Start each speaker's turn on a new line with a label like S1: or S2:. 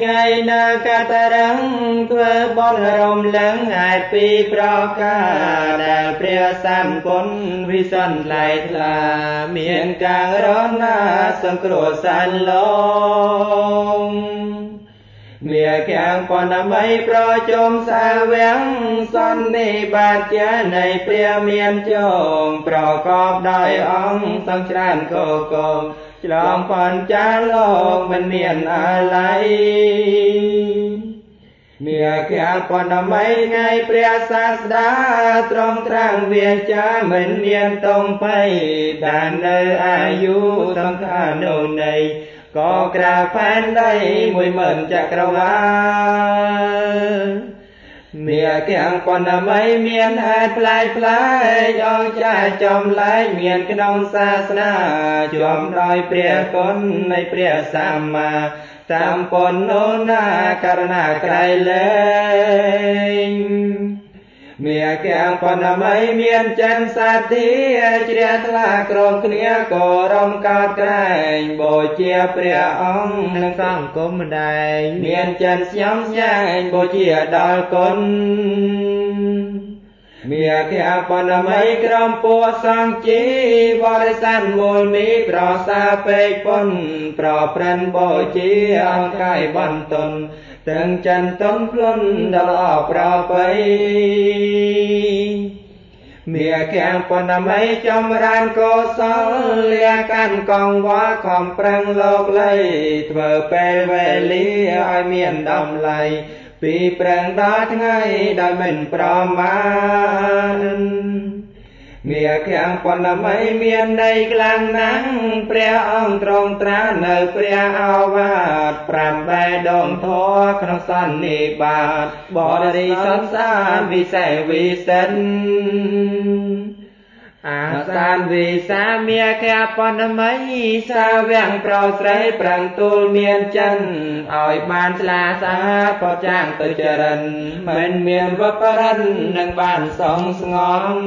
S1: ថ្ងៃនៅកតរឹងធ្វើបនរំលឹងឯពីប្រការដែលព្រះសម្ពុនវិសន្លៃថ្លាមានកាងរណាសង្គ្រោះសានឡងមាកាំងបនមីប្រជុំសាវាំងសន្និបាតជានៃព្រះមានជងប្រកបដោយអង្គសង្ច្រើនកកងឆ្លងផនចាលោកមិនមានអាល័យមាកាំងបនមីថ្ងៃព្រះសាស្តាត្រង់ត្រាំងវាចាមិនមានតងភ័យដែលនៅអាយុសង្ខារនោះនៃក៏ក្រៅផែនដី10000ចក្រវាលមាកាំងបនមីមានហេតុផ្លែកអង្គចាចំឡែកមានក្នុងសាសនាជាប់ដោយព្រះគុណនៃព្រះសម្មាតាមពុននោះណាករណាក្រៃលែងមាកាំងបនមីមានចិនសាធាជ្រះថ្លាក្រមគ្នាក៏រំកើតក្រែងបូជាព្រះអង្គនិងសង្គមម្ដែងមានចិនស្ញំស្ញែងបូជាដល់គុណមាកាំងបនមីក្រុមពួកសង្ឃជីបរិស័ទមូលមីប្រសាពេកពុនប្រព្រឹត្តបូជាអង្គកាយបន្ទន់ទាំងចិនតុនភ្លុនដល់អប្របីមាកាំងបនមីចម្រើនកុសលលាកាន់កងវល់ខំប្រឹងលោកលៃធ្វើពេលវេលាឲ្យមានតម្លៃពីប្រឹងដល់ថ្ងៃដោយមិនប្រមាទមាកាំងបនមីមានន័យខ្លាំងណាស់ព្រះអង្គទ្រង់ត្រាស់នៅព្រះឱវាទ5បែដងធម៌ក្នុងសន្និបាតបរិសុទ្ធសានវិសេសវិសិទ្ធអាសានវិសាមាកាបនមីសាវាំងប្រស្រីប្រឹងទូលមានចិនឲ្យបានឆ្លាសាពចាងទៅចរិនមិនមានវបរិននឹងបានសងស្ងំ